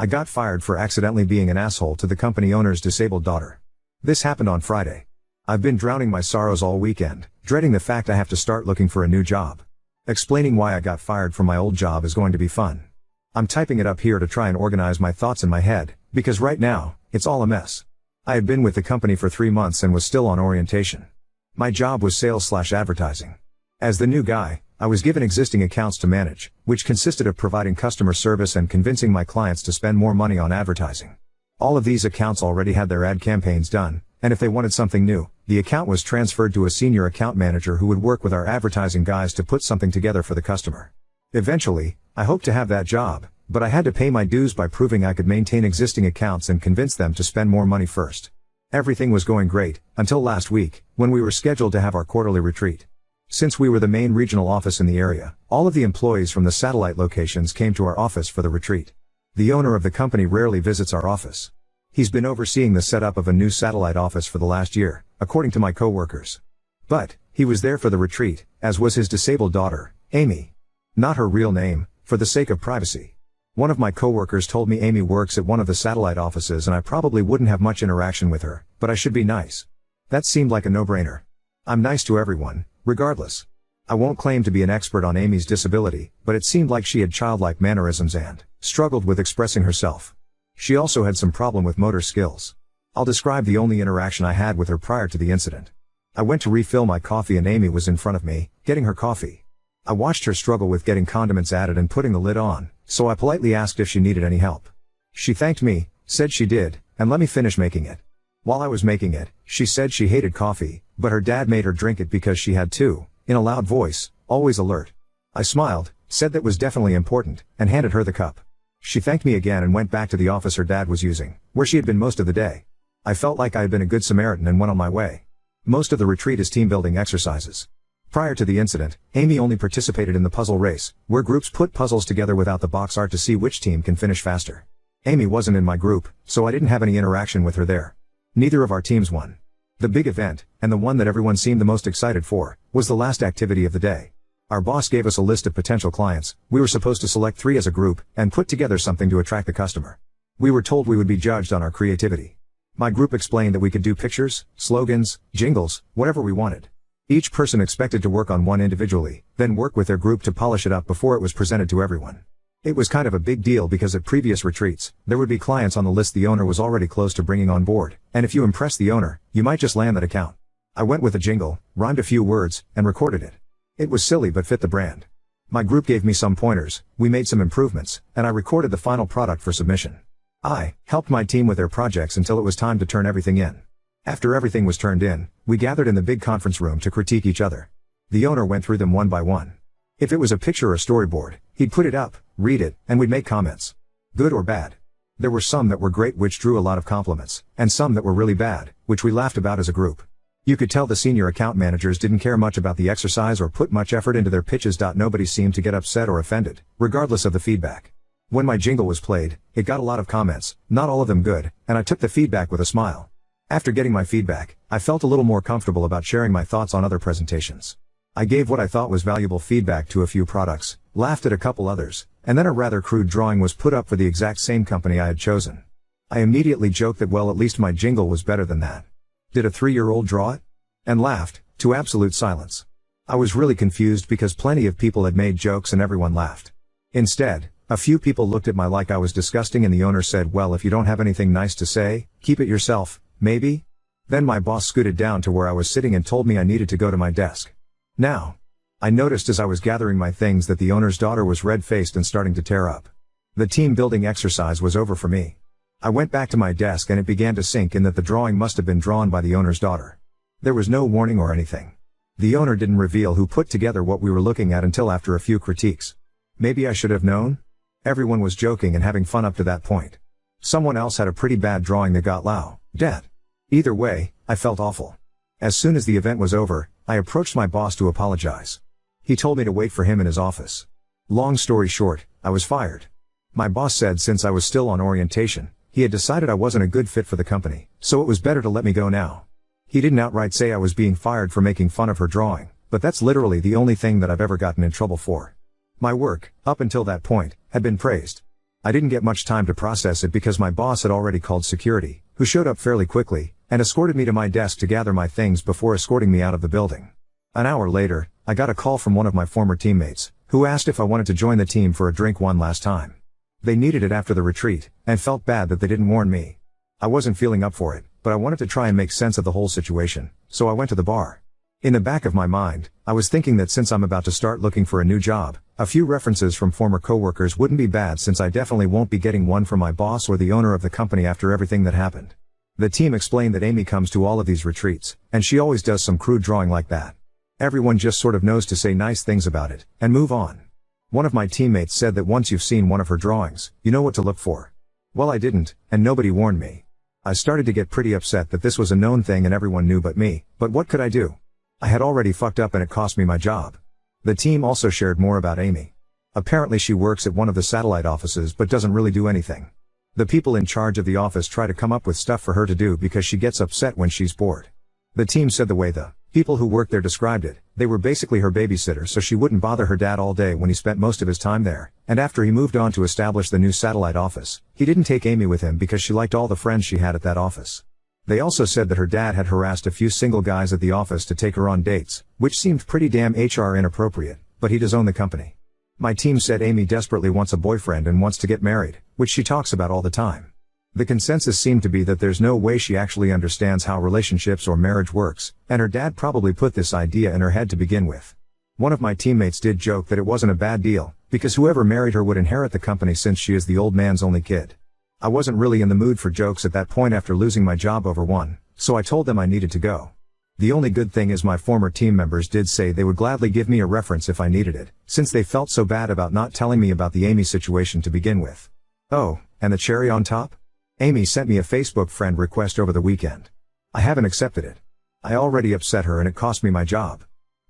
I got fired for accidentally being an asshole to the company owner's disabled daughter. This happened on Friday. I've been drowning my sorrows all weekend, dreading the fact I have to start looking for a new job. Explaining why I got fired from my old job is going to be fun. I'm typing it up here to try and organize my thoughts in my head, because right now, it's all a mess. I had been with the company for 3 months and was still on orientation. My job was sales/advertising. As the new guy, I was given existing accounts to manage, which consisted of providing customer service and convincing my clients to spend more money on advertising. All of these accounts already had their ad campaigns done, and if they wanted something new, the account was transferred to a senior account manager who would work with our advertising guys to put something together for the customer. Eventually, I hoped to have that job, but I had to pay my dues by proving I could maintain existing accounts and convince them to spend more money first. Everything was going great, until last week, when we were scheduled to have our quarterly retreat. Since we were the main regional office in the area, all of the employees from the satellite locations came to our office for the retreat. The owner of the company rarely visits our office. He's been overseeing the setup of a new satellite office for the last year, according to my coworkers. But, he was there for the retreat, as was his disabled daughter, Amy. Not her real name, for the sake of privacy. One of my coworkers told me Amy works at one of the satellite offices and I probably wouldn't have much interaction with her, but I should be nice. That seemed like a no-brainer. I'm nice to everyone, regardless. I won't claim to be an expert on Amy's disability, but it seemed like she had childlike mannerisms and struggled with expressing herself. She also had some problem with motor skills. I'll describe the only interaction I had with her prior to the incident. I went to refill my coffee and Amy was in front of me, getting her coffee. I watched her struggle with getting condiments added and putting the lid on, so I politely asked if she needed any help. She thanked me, said she did, and let me finish making it. While I was making it, she said she hated coffee, but her dad made her drink it because she had to, in a loud voice, always alert. I smiled, said that was definitely important, and handed her the cup. She thanked me again and went back to the office her dad was using, where she had been most of the day. I felt like I had been a good Samaritan and went on my way. Most of the retreat is team-building exercises. Prior to the incident, Amy only participated in the puzzle race, where groups put puzzles together without the box art to see which team can finish faster. Amy wasn't in my group, so I didn't have any interaction with her there. Neither of our teams won. The big event, and the one that everyone seemed the most excited for, was the last activity of the day. Our boss gave us a list of potential clients. We were supposed to select 3 as a group, and put together something to attract the customer. We were told we would be judged on our creativity. My group explained that we could do pictures, slogans, jingles, whatever we wanted. Each person expected to work on one individually, then work with their group to polish it up before it was presented to everyone. It was kind of a big deal because at previous retreats, there would be clients on the list the owner was already close to bringing on board, and if you impress the owner, you might just land that account. I went with a jingle, rhymed a few words, and recorded it. It was silly but fit the brand. My group gave me some pointers, we made some improvements, and I recorded the final product for submission. I helped my team with their projects until it was time to turn everything in. After everything was turned in, we gathered in the big conference room to critique each other. The owner went through them one by one. If it was a picture or storyboard, he'd put it up, read it, and we'd make comments. Good or bad. There were some that were great which drew a lot of compliments, and some that were really bad, which we laughed about as a group. You could tell the senior account managers didn't care much about the exercise or put much effort into their pitches. Nobody seemed to get upset or offended, regardless of the feedback. When my jingle was played, it got a lot of comments, not all of them good, and I took the feedback with a smile. After getting my feedback, I felt a little more comfortable about sharing my thoughts on other presentations. I gave what I thought was valuable feedback to a few products, laughed at a couple others, and then a rather crude drawing was put up for the exact same company I had chosen. I immediately joked that well at least my jingle was better than that. Did a 3-year-old draw it? And laughed, to absolute silence. I was really confused because plenty of people had made jokes and everyone laughed. Instead, a few people looked at me like I was disgusting and the owner said, well if you don't have anything nice to say, keep it yourself, maybe? Then my boss scooted down to where I was sitting and told me I needed to go to my desk. Now, I noticed as I was gathering my things that the owner's daughter was red-faced and starting to tear up. The team-building exercise was over for me. I went back to my desk and it began to sink in that the drawing must have been drawn by the owner's daughter. There was no warning or anything. The owner didn't reveal who put together what we were looking at until after a few critiques. Maybe I should have known? Everyone was joking and having fun up to that point. Someone else had a pretty bad drawing that got laughed at. Either way, I felt awful. As soon as the event was over, I approached my boss to apologize. He told me to wait for him in his office. Long story short, I was fired. My boss said since I was still on orientation, he had decided I wasn't a good fit for the company, so it was better to let me go now. He didn't outright say I was being fired for making fun of her drawing, but that's literally the only thing that I've ever gotten in trouble for. My work, up until that point, had been praised. I didn't get much time to process it because my boss had already called security, who showed up fairly quickly, and escorted me to my desk to gather my things before escorting me out of the building. An hour later, I got a call from one of my former teammates, who asked if I wanted to join the team for a drink one last time. They needed it after the retreat, and felt bad that they didn't warn me. I wasn't feeling up for it, but I wanted to try and make sense of the whole situation, so I went to the bar. In the back of my mind, I was thinking that since I'm about to start looking for a new job, a few references from former coworkers wouldn't be bad, since I definitely won't be getting one from my boss or the owner of the company after everything that happened. The team explained that Amy comes to all of these retreats, and she always does some crude drawing like that. Everyone just sort of knows to say nice things about it, and move on. One of my teammates said that once you've seen one of her drawings, you know what to look for. Well, I didn't, and nobody warned me. I started to get pretty upset that this was a known thing and everyone knew but me, but what could I do? I had already fucked up and it cost me my job. The team also shared more about Amy. Apparently she works at one of the satellite offices but doesn't really do anything. The people in charge of the office try to come up with stuff for her to do because she gets upset when she's bored. The team said the way the people who worked there described it, they were basically her babysitter so she wouldn't bother her dad all day when he spent most of his time there, and after he moved on to establish the new satellite office, he didn't take Amy with him because she liked all the friends she had at that office. They also said that her dad had harassed a few single guys at the office to take her on dates, which seemed pretty damn HR inappropriate, but he does own the company. My team said Amy desperately wants a boyfriend and wants to get married, which she talks about all the time. The consensus seemed to be that there's no way she actually understands how relationships or marriage works, and her dad probably put this idea in her head to begin with. One of my teammates did joke that it wasn't a bad deal, because whoever married her would inherit the company since she is the old man's only kid. I wasn't really in the mood for jokes at that point after losing my job over one, so I told them I needed to go. The only good thing is my former team members did say they would gladly give me a reference if I needed it, since they felt so bad about not telling me about the Amy situation to begin with. Oh, and the cherry on top? Amy sent me a Facebook friend request over the weekend. I haven't accepted it. I already upset her and it cost me my job.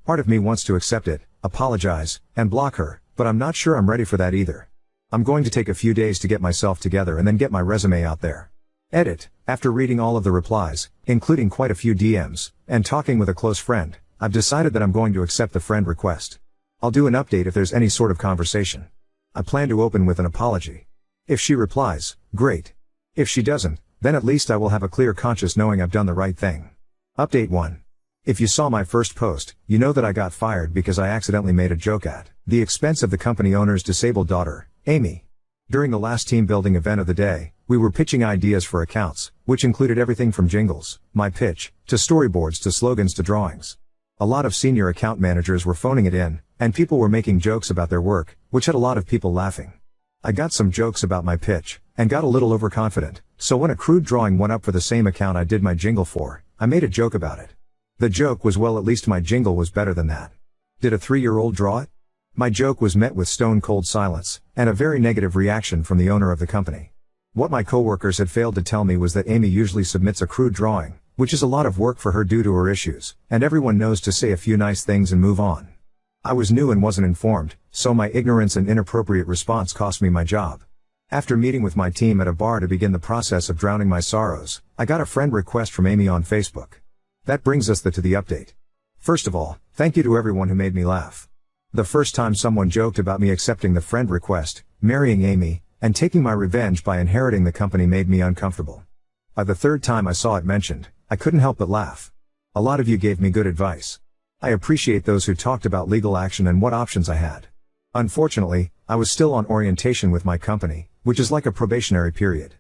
Part of me wants to accept it, apologize, and block her, but I'm not sure I'm ready for that either. I'm going to take a few days to get myself together and then get my resume out there. Edit. After reading all of the replies, including quite a few DMs, and talking with a close friend, I've decided that I'm going to accept the friend request. I'll do an update if there's any sort of conversation. I plan to open with an apology. If she replies, great. If she doesn't, then at least I will have a clear conscience knowing I've done the right thing. Update 1. If you saw my first post, you know that I got fired because I accidentally made a joke at the expense of the company owner's disabled daughter, Amy. During the last team building event of the day, we were pitching ideas for accounts, which included everything from jingles, my pitch, to storyboards to slogans to drawings. A lot of senior account managers were phoning it in, and people were making jokes about their work, which had a lot of people laughing. I got some jokes about my pitch, and got a little overconfident, so when a crude drawing went up for the same account I did my jingle for, I made a joke about it. The joke was, well, at least my jingle was better than that. Did a 3-year-old draw it? My joke was met with stone cold silence, and a very negative reaction from the owner of the company. What my coworkers had failed to tell me was that Amy usually submits a crude drawing, which is a lot of work for her due to her issues, and everyone knows to say a few nice things and move on. I was new and wasn't informed, so my ignorance and inappropriate response cost me my job. After meeting with my team at a bar to begin the process of drowning my sorrows, I got a friend request from Amy on Facebook. That brings us to the update. First of all, thank you to everyone who made me laugh. The first time someone joked about me accepting the friend request, marrying Amy, and taking my revenge by inheriting the company made me uncomfortable. By the third time I saw it mentioned, I couldn't help but laugh. A lot of you gave me good advice. I appreciate those who talked about legal action and what options I had. Unfortunately, I was still on orientation with my company, which is like a probationary period.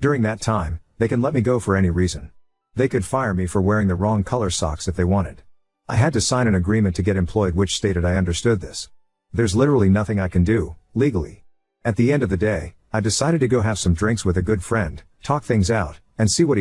During that time, they can let me go for any reason. They could fire me for wearing the wrong color socks if they wanted. I had to sign an agreement to get employed which stated I understood this. There's literally nothing I can do, legally. At the end of the day, I decided to go have some drinks with a good friend, talk things out, and see what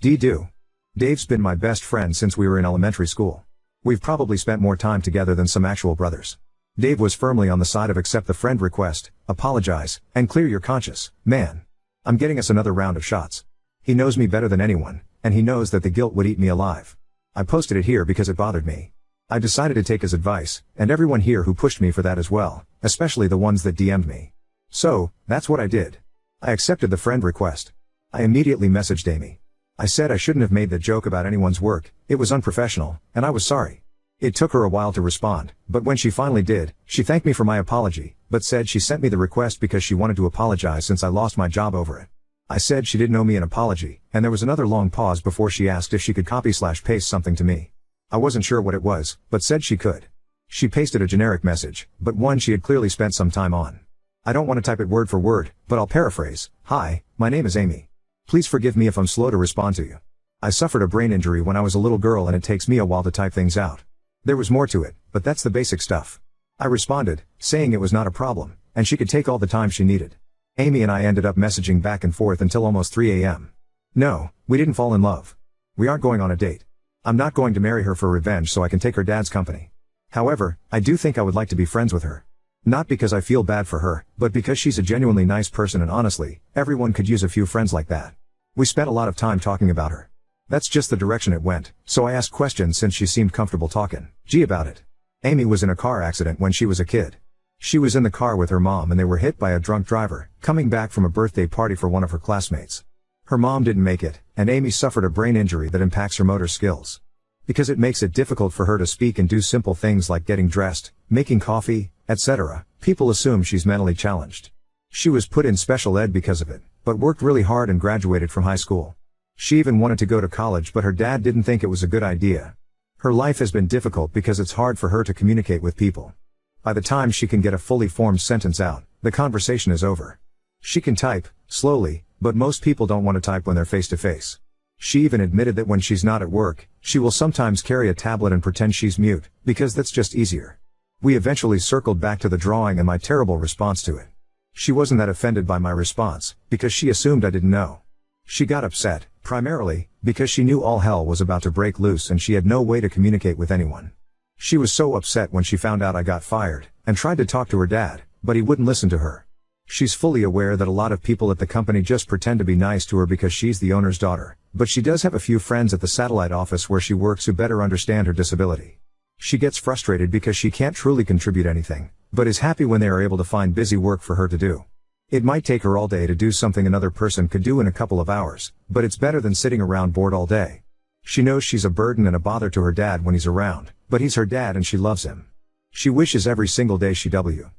he do. Dave's been my best friend since we were in elementary school. We've probably spent more time together than some actual brothers. Dave was firmly on the side of accept the friend request, apologize, and clear your conscience, man. I'm getting us another round of shots. He knows me better than anyone, and he knows that the guilt would eat me alive. I posted it here because it bothered me. I decided to take his advice, and everyone here who pushed me for that as well, especially the ones that DM'd me. So, that's what I did. I accepted the friend request. I immediately messaged Amy. I said I shouldn't have made that joke about anyone's work, it was unprofessional, and I was sorry. It took her a while to respond, but when she finally did, she thanked me for my apology, but said she sent me the request because she wanted to apologize since I lost my job over it. I said she didn't owe me an apology, and there was another long pause before she asked if she could copy/paste something to me. I wasn't sure what it was, but said she could. She pasted a generic message, but one she had clearly spent some time on. I don't want to type it word for word, but I'll paraphrase. "Hi, my name is Amy. Please forgive me if I'm slow to respond to you. I suffered a brain injury when I was a little girl and it takes me a while to type things out." There was more to it, but that's the basic stuff. I responded, saying it was not a problem, and she could take all the time she needed. Amy and I ended up messaging back and forth until almost 3 a.m. No, we didn't fall in love. We aren't going on a date. I'm not going to marry her for revenge so I can take her dad's company. However, I do think I would like to be friends with her. Not because I feel bad for her, but because she's a genuinely nice person and honestly, everyone could use a few friends like that. We spent a lot of time talking about her. That's just the direction it went, so I asked questions since she seemed comfortable talking. About it. Amy was in a car accident when she was a kid. She was in the car with her mom and they were hit by a drunk driver, coming back from a birthday party for one of her classmates. Her mom didn't make it, and Amy suffered a brain injury that impacts her motor skills. Because it makes it difficult for her to speak and do simple things like getting dressed, making coffee, etc., people assume she's mentally challenged. She was put in special ed because of it, but worked really hard and graduated from high school. She even wanted to go to college, but her dad didn't think it was a good idea. Her life has been difficult because it's hard for her to communicate with people. By the time she can get a fully formed sentence out, the conversation is over. She can type, slowly, but most people don't want to type when they're face to face. She even admitted that when she's not at work, she will sometimes carry a tablet and pretend she's mute, because that's just easier. We eventually circled back to the drawing and my terrible response to it. She wasn't that offended by my response, because she assumed I didn't know. She got upset, primarily, because she knew all hell was about to break loose and she had no way to communicate with anyone. She was so upset when she found out I got fired, and tried to talk to her dad, but he wouldn't listen to her. She's fully aware that a lot of people at the company just pretend to be nice to her because she's the owner's daughter, but she does have a few friends at the satellite office where she works who better understand her disability. She gets frustrated because she can't truly contribute anything, but is happy when they are able to find busy work for her to do. It might take her all day to do something another person could do in a couple of hours, but it's better than sitting around bored all day. She knows she's a burden and a bother to her dad when he's around, but he's her dad and she loves him. She wishes every single day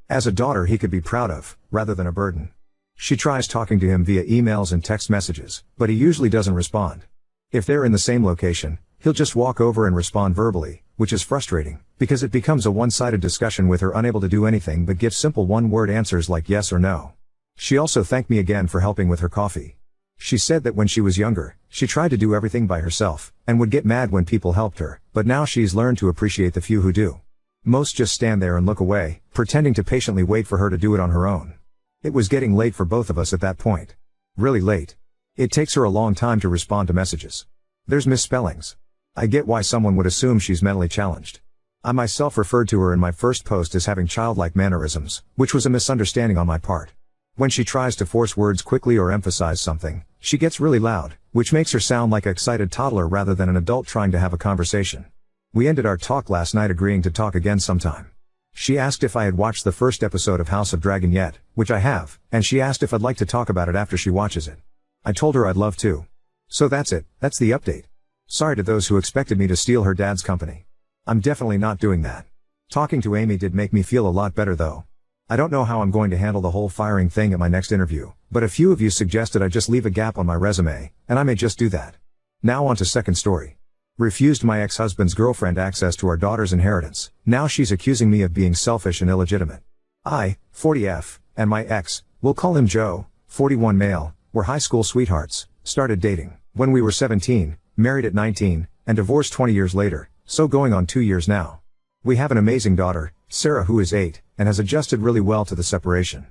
as a daughter he could be proud of, rather than a burden. She tries talking to him via emails and text messages, but he usually doesn't respond. If they're in the same location, he'll just walk over and respond verbally, which is frustrating, because it becomes a one-sided discussion with her unable to do anything but give simple one-word answers like yes or no. She also thanked me again for helping with her coffee. She said that when she was younger, she tried to do everything by herself, and would get mad when people helped her, but now she's learned to appreciate the few who do. Most just stand there and look away, pretending to patiently wait for her to do it on her own. It was getting late for both of us at that point. Really late. It takes her a long time to respond to messages. There's misspellings. I get why someone would assume she's mentally challenged. I myself referred to her in my first post as having childlike mannerisms, which was a misunderstanding on my part. When she tries to force words quickly or emphasize something, she gets really loud, which makes her sound like an excited toddler rather than an adult trying to have a conversation. We ended our talk last night agreeing to talk again sometime. She asked if I had watched the first episode of House of Dragon yet, which I have, and she asked if I'd like to talk about it after she watches it. I told her I'd love to. So that's it, that's the update. Sorry to those who expected me to steal her dad's company. I'm definitely not doing that. Talking to Amy did make me feel a lot better though. I don't know how I'm going to handle the whole firing thing at my next interview, but a few of you suggested I just leave a gap on my resume, and I may just do that. Now on to second story. Refused my ex-husband's girlfriend access to our daughter's inheritance. Now she's accusing me of being selfish and illegitimate. I, 40F, and my ex, we'll call him Joe, 41 male, were high school sweethearts, started dating when we were 17, married at 19, and divorced 20 years later, so going on 2 years now. We have an amazing daughter, Sarah, who is 8, and has adjusted really well to the separation.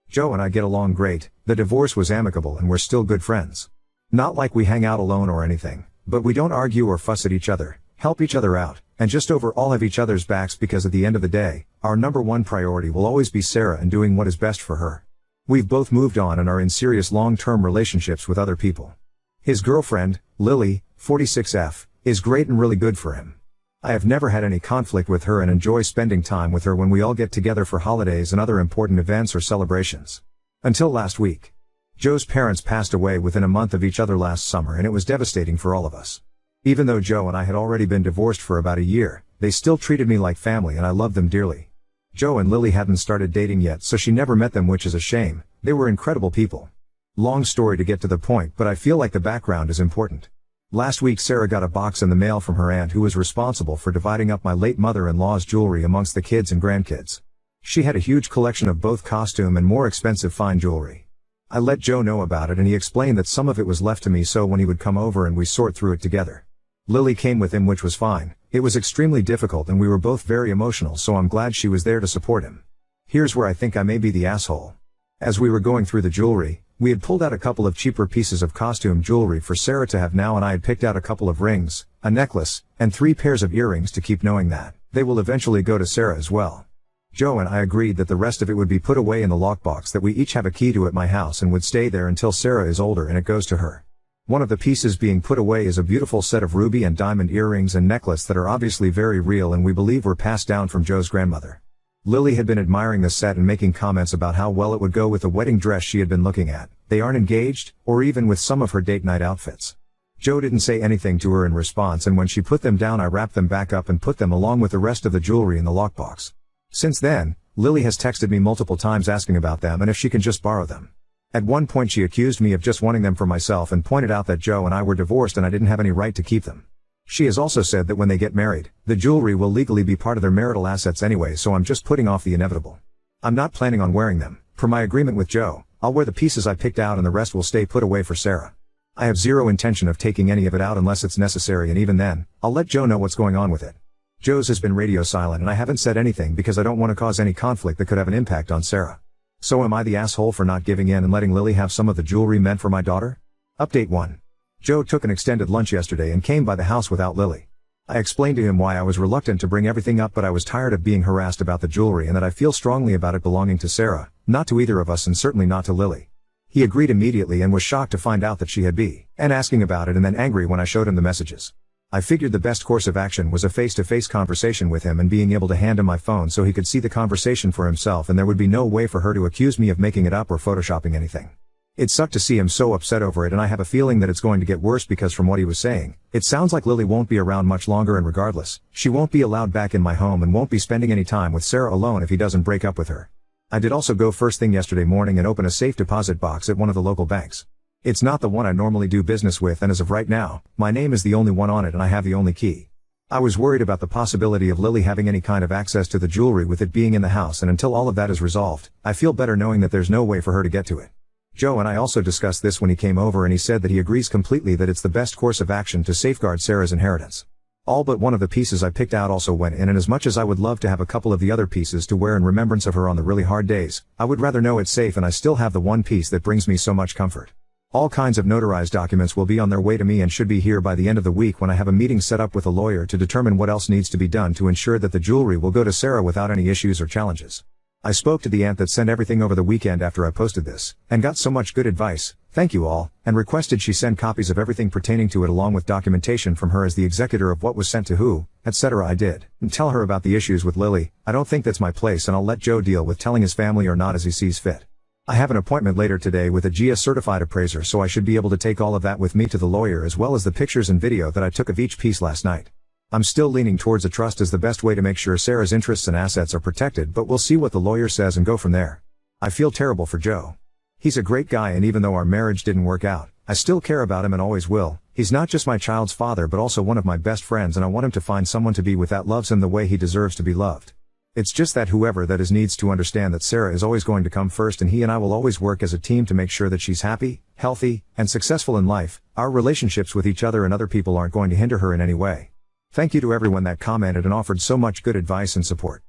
Joe and I get along great, the divorce was amicable and we're still good friends. Not like we hang out alone or anything, but we don't argue or fuss at each other, help each other out, and just overall have each other's backs because at the end of the day, our number one priority will always be Sarah and doing what is best for her. We've both moved on and are in serious long-term relationships with other people. His girlfriend, Lily, 46F, is great and really good for him. I have never had any conflict with her and enjoy spending time with her when we all get together for holidays and other important events or celebrations. Until last week. Joe's parents passed away within a month of each other last summer and it was devastating for all of us. Even though Joe and I had already been divorced for about a year, they still treated me like family and I loved them dearly. Joe and Lily hadn't started dating yet, so she never met them, which is a shame. They were incredible people. Long story to get to the point, but I feel like the background is important. Last week Sarah got a box in the mail from her aunt, who was responsible for dividing up my late mother-in-law's jewelry amongst the kids and grandkids. She had a huge collection of both costume and more expensive fine jewelry. I let Joe know about it and he explained that some of it was left to me, so when he would come over and we sort through it together. Lily came with him, which was fine. It was extremely difficult and we were both very emotional, so I'm glad she was there to support him. Here's where I think I may be the asshole. As we were going through the jewelry, we had pulled out a couple of cheaper pieces of costume jewelry for Sarah to have now, and I had picked out a couple of rings, a necklace, and 3 pairs of earrings to keep, knowing that they will eventually go to Sarah as well. Joe and I agreed that the rest of it would be put away in the lockbox that we each have a key to at my house and would stay there until Sarah is older and it goes to her. One of the pieces being put away is a beautiful set of ruby and diamond earrings and necklace that are obviously very real and we believe were passed down from Joe's grandmother. Lily had been admiring the set and making comments about how well it would go with the wedding dress she had been looking at. They aren't engaged, or even with some of her date night outfits. Joe didn't say anything to her in response, and when she put them down I wrapped them back up and put them along with the rest of the jewelry in the lockbox. Since then, Lily has texted me multiple times asking about them and if she can just borrow them. At one point she accused me of just wanting them for myself and pointed out that Joe and I were divorced and I didn't have any right to keep them. She has also said that when they get married, the jewelry will legally be part of their marital assets anyway, so I'm just putting off the inevitable. I'm not planning on wearing them. Per my agreement with Joe, I'll wear the pieces I picked out and the rest will stay put away for Sarah. I have zero intention of taking any of it out unless it's necessary, and even then, I'll let Joe know what's going on with it. Joe's has been radio silent and I haven't said anything because I don't want to cause any conflict that could have an impact on Sarah. So am I the asshole for not giving in and letting Lily have some of the jewelry meant for my daughter? Update 1. Joe took an extended lunch yesterday and came by the house without Lily. I explained to him why I was reluctant to bring everything up, but I was tired of being harassed about the jewelry and that I feel strongly about it belonging to Sarah, not to either of us and certainly not to Lily. He agreed immediately and was shocked to find out that she had been asking about it and then angry when I showed him the messages. I figured the best course of action was a face-to-face conversation with him and being able to hand him my phone so he could see the conversation for himself, and there would be no way for her to accuse me of making it up or photoshopping anything. It sucked to see him so upset over it, and I have a feeling that it's going to get worse because from what he was saying, it sounds like Lily won't be around much longer, and regardless, she won't be allowed back in my home and won't be spending any time with Sarah alone if he doesn't break up with her. I did also go first thing yesterday morning and open a safe deposit box at one of the local banks. It's not the one I normally do business with, and as of right now, my name is the only one on it and I have the only key. I was worried about the possibility of Lily having any kind of access to the jewelry with it being in the house, and until all of that is resolved, I feel better knowing that there's no way for her to get to it. Joe and I also discussed this when he came over, and he said that he agrees completely that it's the best course of action to safeguard Sarah's inheritance. All but one of the pieces I picked out also went in, and as much as I would love to have a couple of the other pieces to wear in remembrance of her on the really hard days, I would rather know it's safe and I still have the one piece that brings me so much comfort. All kinds of notarized documents will be on their way to me and should be here by the end of the week when I have a meeting set up with a lawyer to determine what else needs to be done to ensure that the jewelry will go to Sarah without any issues or challenges. I spoke to the aunt that sent everything over the weekend after I posted this, and got so much good advice, thank you all, and requested she send copies of everything pertaining to it along with documentation from her as the executor of what was sent to who, etc. I did, and tell her about the issues with Lily. I don't think that's my place, and I'll let Joe deal with telling his family or not as he sees fit. I have an appointment later today with a GIA certified appraiser, so I should be able to take all of that with me to the lawyer as well as the pictures and video that I took of each piece last night. I'm still leaning towards a trust as the best way to make sure Sarah's interests and assets are protected, but we'll see what the lawyer says and go from there. I feel terrible for Joe. He's a great guy, and even though our marriage didn't work out, I still care about him and always will. He's not just my child's father but also one of my best friends, and I want him to find someone to be with that loves him the way he deserves to be loved. It's just that whoever that is needs to understand that Sarah is always going to come first, and he and I will always work as a team to make sure that she's happy, healthy, and successful in life. Our relationships with each other and other people aren't going to hinder her in any way. Thank you to everyone that commented and offered so much good advice and support.